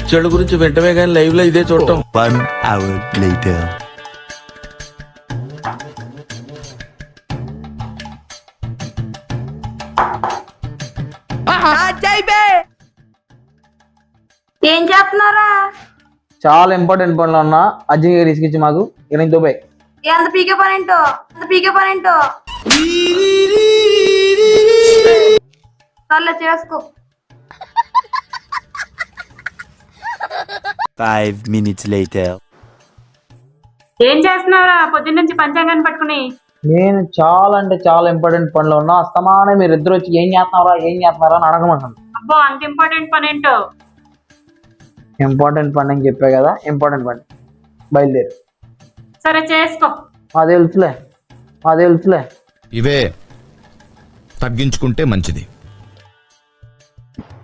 పిక్చర్ల గురించి వెంటనే కానీ లైవ్ లో ఇదే చూడటం. 1 hour later. ఏం చేస్తున్నారా? చాలా ఇంపార్టెంట్ పనులు ఉన్నా అర్జెంట్గా తీసుకొచ్చి మాకు ఇక దుబాయ్. ఎంత పీకే పనేంటో సర్లే చేసుకో. 5 minutes later. ఏం చేస్తున్నారా పొద్దున్న నుంచి పంచాంగాన్ని పట్టుకుని? నేను చాలా అంటే చాలా ఇంపార్టెంట్ పనులు ఉన్నా అస్తమానే మీరు ఇద్దరు వచ్చి ఏం చేస్తున్నారా అని అడగమంటాను. అబ్బో అంత ఇంపార్టెంట్ పని ఏంటో? ఇంపార్టెంట్ పని అని చెప్పా కదా, ఇంపార్టెంట్ పని బయలుదేరు. సరే చేసుకో. అదే తెలుసులే. ఇవే తగ్గించుకుంటే మంచిది.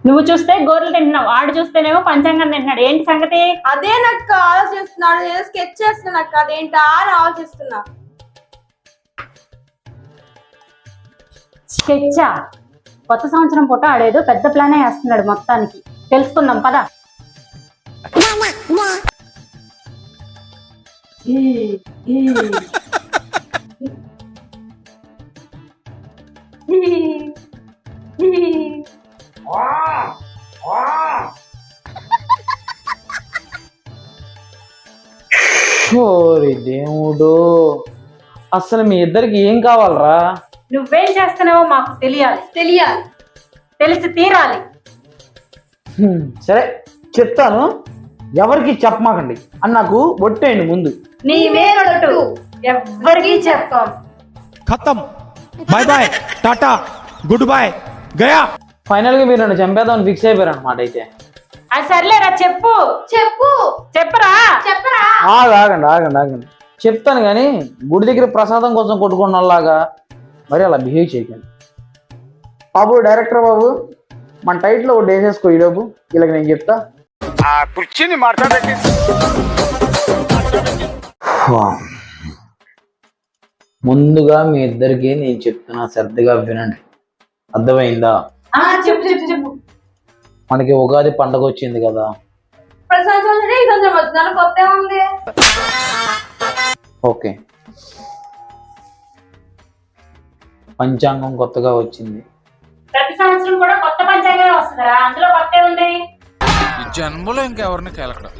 నువ్వు చూస్తే గోర్లు తింటున్నావు, ఆడు చూస్తేనేమో పంచాంగం తింటున్నాడు. ఏంటి సంగతి? అదే నాకు ఆలోచిస్తున్నాడు. నేను స్కెచ్ చేస్తున్నా నాకు అదేంటా అని ఆలోచిస్తున్నా. స్కెచ్చా? కొత్త సంవత్సరం పూట ఆడేదో పెద్ద ప్లానే వేస్తున్నాడు. మొత్తానికి తెలుసుకుందాం పదా. ఓరి దేవుడు, అసలు మీ ఇద్దరికి ఏం కావాలరా? నువ్వేం చేస్తున్నావో మాకు తెలియాలి. తెలిసి తీరాలి. సరే చెప్తాను, ఎవరికి చెప్పమాకండి అని నాకు ఒట్టేయండి ముందు. నీవేనొట్టు, ఎవ్వరికీ చెప్పాం. ఖతం, బాయ్ బాయ్, టాటా, గుడ్ బాయ్, గయా. ఫైనల్ గా మీరు నన్ను చంపేద్దామని ఫిక్స్ అయిపోయారు అనమాట. అయితే అది సర్లేరా, చెప్పరా. ఆగండి చెప్తాను కానీ గుడి దగ్గర ప్రసాదం కోసం కొట్టుకున్న వాళ్ళలాగా మరి అలా బిహేవ్ చేయకండి. బాబు డైరెక్టర్ బాబు, మన టైట్లో ఒకటి వేసేసుకో ఈలోపు, ఇలాగ నేను చెప్తా. ముందుగా మీ ఇద్దరికి నేను చెప్తున్నా, శ్రద్ధగా వినండి. అర్థమైందా? చెప్పు. మనకి ఉగాది పండగ వచ్చింది కదా. ఓకే, పంచాంగం కొత్తగా వచ్చింది. ప్రతి సంవత్సరం కూడా కొత్త పంచాంగం వస్తుందా? అందులో కొత్త ఉంది. ఈ జన్మలో ఇంకెవరిని కలకడం.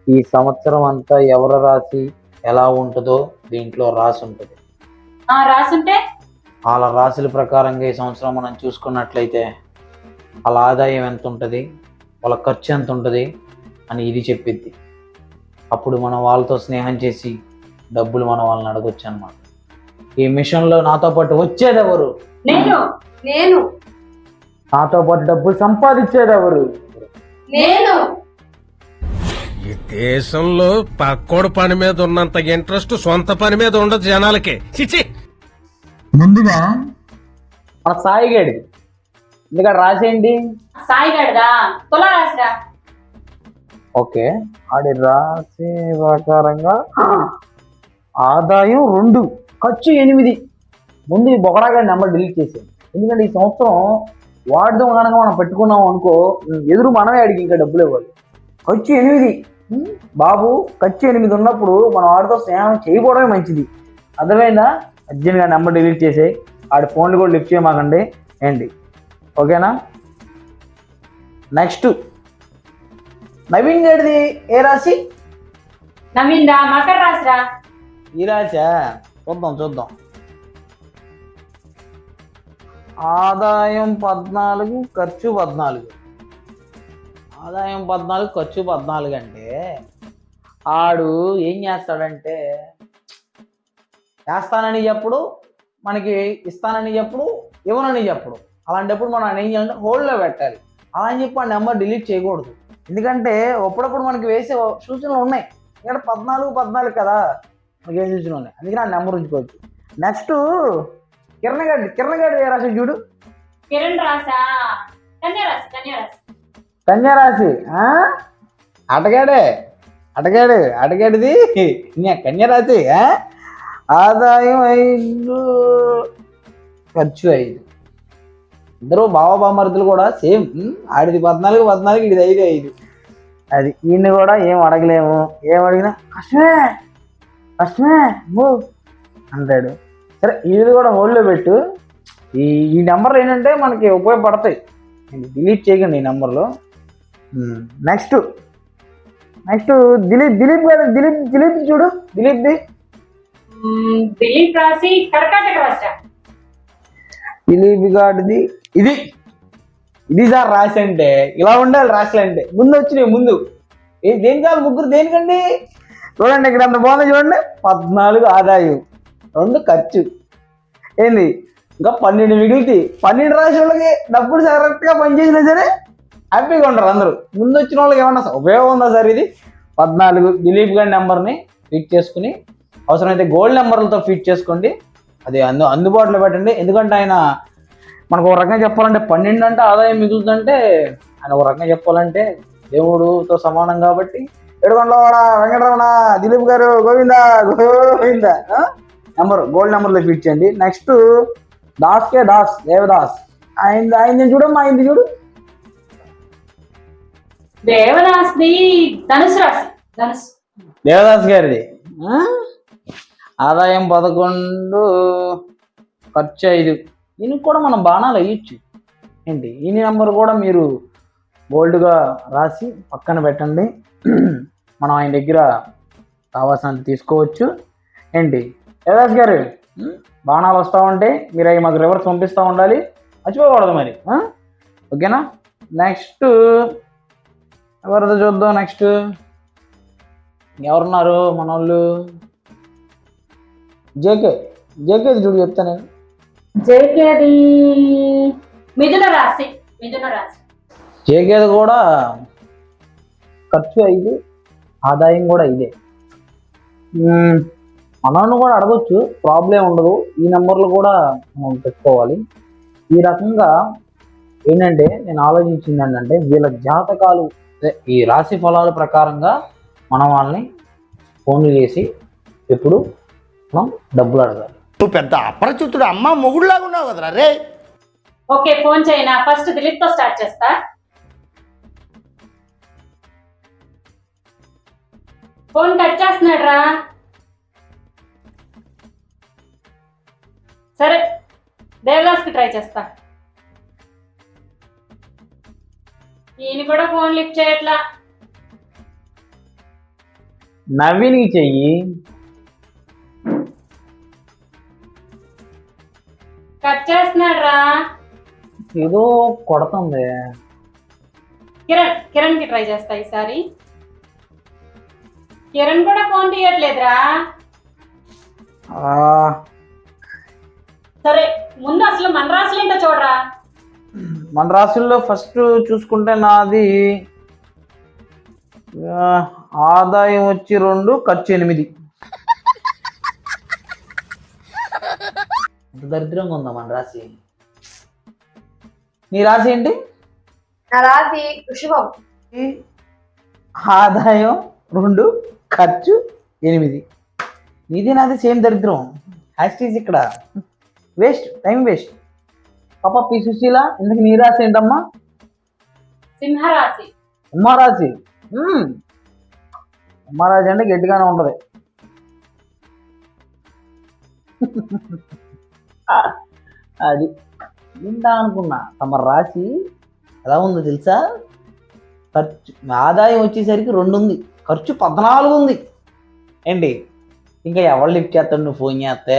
ఈ సంవత్సరం అంతా ఎవరి రాశి ఎలా ఉంటుందో దీంట్లో రాసి ఉంటుంది. రాసుంటే వాళ్ళ రాశుల ప్రకారంగా ఈ సంవత్సరం మనం చూసుకున్నట్లయితే వాళ్ళ ఆదాయం ఎంత ఉంటుంది, వాళ్ళ ఖర్చు ఎంత ఉంటుంది అని ఇది చెప్పిద్ది. అప్పుడు మనం వాళ్ళతో స్నేహం చేసి డబ్బులు మనం వాళ్ళని అడగొచ్చు అన్నమాట. ఈ మిషన్లో నాతో పాటు వచ్చేది ఎవరు? నేను. నాతో పాటు డబ్బులు సంపాదించేది ఎవరు? నేను. ఈ దేశంలో పక్కోడు పని మీద ఉన్నంత ఇంట్రెస్ట్ సొంత పని మీద ఉండదు జనాలకి. చిచి. ముందుగా మన సాయిగాడిది. ఎందుకంటే రాసేయండి. సాయిగాడిదా? తులా రాసిరా. ఓకే, ఆడి రాసే ప్రకారంగా ఆదాయం 2, ఖర్చు 8. ముందు ఈ బొకడాగా నెంబర్ డిలీట్ చేసాను. ఎందుకంటే ఈ సంవత్సరం వాడదాం కనుక మనం పెట్టుకున్నాం అనుకో, ఎదురు మనమే అడిగి ఇంకా డబ్బులు ఇవ్వాలి. ఖర్చు 8 బాబు. ఖర్చు 8 ఉన్నప్పుడు మనం వాడితో స్నేహం చేయకపోవడమే మంచిది. అర్థమైందా? అర్జెంట్గా నెంబర్ డిలీట్ చేసేయి. ఆడి ఫోన్లు కూడా లిఫ్ట్ చేయమాకండి ఏంటి, ఓకేనా? నెక్స్ట్ నవీన్ గడిది ఏ రాశి? నవీన్ మకర రాసిరా. ఈ రాశా? చూద్దాం. ఆదాయం 14, ఖర్చు 14. ఆదాయం 14, ఖర్చు 14 అంటే ఆడు ఏం చేస్తాడంటే, చేస్తానని చెప్పుడు, మనకి ఇస్తానని చెప్పుడు, ఇవ్వనని చెప్పుడు. అలాంటప్పుడు మనం ఏం చేయాలంటే హోల్డ్లో పెట్టాలి. అలా అని చెప్పి ఆ నెంబర్ డిలీట్ చేయకూడదు. ఎందుకంటే అప్పుడప్పుడు మనకి వేసే సూచనలు ఉన్నాయి. ఇక్కడ 14 కదా, మనకి ఏ సూచనలు ఉన్నాయి, అందుకని ఆ నెంబర్ ఉంచుకోవచ్చు. నెక్స్ట్ కిరణ్ గారి ఏ రాశి చూడు? కిరణ్ రాసా? కన్యా రాశి. అటగాడిది కన్యా రాశి. ఆదాయం 5, ఖర్చు 5. ఇద్దరు బావబామరుదులు కూడా సేమ్. ఆడిది 14 14, ఇది 5 5. అది ఈయన్ని కూడా ఏం అడగలేము, ఏం అడిగినా కష్టమే కష్టమే బో అంటాడు. సరే ఇది కూడా హోల్డ్లో పెట్టు. ఈ నెంబర్లు ఏంటంటే మనకి ఉపయోగపడతాయి, డిలీట్ చేయకండి ఈ నెంబర్లో. నెక్స్ట్ దిలీప్ గారు, దిలీప్ చూడు, దిలీప్ది. దిలీప్ రాశి కర్కాటక రాశి. దిలీప్ గారిది ఇది సార్ రాశి అంటే ఇలా ఉండాలి. రాశులు అంటే ముందు వచ్చినాయి, ముందు దేని కాదు ముగ్గురు దేనికండి. చూడండి ఇక్కడ అంత బాగుంది చూడండి. 14 ఆదాయం, 2 ఖర్చు, ఏంది ఇంకా 12 మిగులుతాయి. 12 రాశి వాళ్ళకి డబ్బులు కరెక్ట్గా పనిచేసినా సరే హ్యాపీగా ఉంటారు అందరూ. ముందు వచ్చిన వాళ్ళకి ఏమన్నా ఉపయోగం ఉందా సార్? ఇది 14 దిలీప్ గారి నెంబర్ని ఫీడ్ చేసుకుని అవసరమైతే గోల్డ్ నెంబర్లతో ఫీడ్ చేసుకోండి. అది అందుబాటులో పెట్టండి. ఎందుకంటే ఆయన మనకు ఒక రకంగా చెప్పాలంటే 12 అంటే ఆదాయం మిగులుతుందంటే ఆయన ఒక రకంగా చెప్పాలంటే దేవుడుతో సమానం. కాబట్టి ఏడుకొండలవాడ వెంకటరమణ దిలీప్ గారు గోవిందా గోవిందా గోల్డ్ నెంబర్లో ఫీడ్ చేయండి. నెక్స్ట్ దాస్ దేవదాస్, ఆయన చూడమ్మా, ఆయనది చూడు. దేవదాస్ది ధనుసు రాశి. దేవదాస్ గారిది ఆదాయం 11, ఖర్చు 5. దీనికి కూడా మనం బాణాలు వేయచ్చు ఏంటి. ఈ నెంబర్ కూడా మీరు గోల్డ్గా రాసి పక్కన పెట్టండి. మనం ఆయన దగ్గర కావాల్సినంత తీసుకోవచ్చు ఏంటి. దేవదాస్ గారు బాణాలు వస్తూ ఉంటే మీరు అవి మాకు రివర్స్ పంపిస్తూ ఉండాలి, మర్చిపోకూడదు మరి. ఓకేనా. నెక్స్ట్ ఎవరితో చూద్దాం. నెక్స్ట్ ఎవరున్నారు మన వాళ్ళు? జేకేది చూడు, చెప్తా నేను. జేకేది మిథున రాశి. జేకేది కూడా ఖర్చు 5, ఆదాయం కూడా 5. మనల్ని కూడా అడగొచ్చు, ప్రాబ్లం ఉండదు. ఈ నెంబర్లు కూడా మనం పెట్టుకోవాలి. ఈ రకంగా ఏంటంటే నేను ఆలోచించింది ఏంటంటే వీళ్ళ జాతకాలు, ఈ రాశి ఫలాల ప్రకారంగా మనం వాళ్ళని ఫోన్లు చేసి ఎప్పుడు మనం డబ్బులు అడగాలి. నువ్వు పెద్ద అప్రచుతుడు అమ్మ మొగుడులాగా ఉన్నావు కదరా రే. ఓకే, ఫోన్ చేయనా? ఫస్ట్ దిలీప్ తో స్టార్ట్ చేస్తా. ఫోన్ కట్ చేస్తున్నాడు రా. సరే దేవదాస్ కి ట్రై చేస్తా. ఈయన కూడా ఫోన్ లిఫ్ట్ చేయట్లా. నవీన్కి చెయ్యి. కట్ చేస్తున్నాడు రా. ఏదో కొడుతుంది. కిరణ్ కి ట్రై చేస్తా ఈసారి. కిరణ్ కూడా ఫోన్ తీయట్లేదురా. సరే ముందు అసలు మన రాశులు ఏంటో చూడరా. మన రాశుల్లో ఫస్ట్ చూసుకుంటే నాది ఆదాయం వచ్చి 2, ఖర్చు 8. ఎంత దరిద్రంగా ఉందా మన రాశి. నీ రాశి ఏంటి? నా రాశి వృషభం. ఆదాయం 2, ఖర్చు 8. నీది నాది సేమ్ దరిద్రం. హ్యాస్టీజ్ ఇక్కడ వేస్ట్, టైం వేస్ట్. పాప పి సుశీల, ఇందుకు నీ రాశి ఏంటమ్మా? సింహరాశి. ఉమ్మారాశి. ఉమ్మారాశి అంటే గట్టిగానే ఉంటది. అది వింటా అనుకున్నా. తమ రాశి ఎలా ఉందో తెలుసా? ఖర్చు ఆదాయం వచ్చేసరికి 2 ఉంది, ఖర్చు 14 ఉంది ఏంటి. ఇంకా ఎవరు లిఫ్ట్ చేస్తాడు నువ్వు ఫోన్ చేస్తే?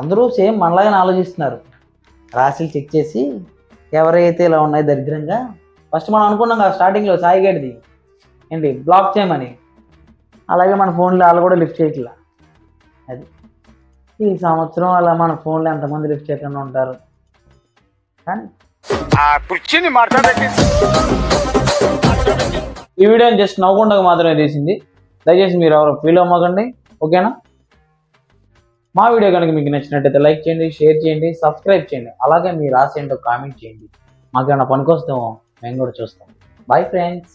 అందరూ సేమ్ మనలాగానే ఆలోచిస్తున్నారు. రాశిలు చెక్ చేసి ఎవరైతే ఇలా ఉన్నాయి దరిద్రంగా, ఫస్ట్ మనం అనుకున్నాం కదా స్టార్టింగ్లో సాయి గడిది ఏంటి బ్లాక్ చేయమని, అలాగే మన ఫోన్లో వాళ్ళు కూడా లిఫ్ట్ చేయట్లా. అది ఈ సంవత్సరం అలా మన ఫోన్లో ఎంతమంది లిఫ్ట్ చేయకుండా ఉంటారు. కానీ ఈ వీడియోని జస్ట్ నవ్వుకుండగా మాత్రమే తీసింది. దయచేసి మీరు ఎవరు ఫీల్ అవ్వకండి, ఓకేనా. మా వీడియో కనుక మీకు నచ్చినట్టయితే లైక్ చేయండి, షేర్ చేయండి, సబ్స్క్రైబ్ చేయండి. అలాగే మీ రాసి ఏంటో కామెంట్ చేయండి. మాకేమైనా పనికొస్తామో మేము కూడా చూస్తాం. Bye friends.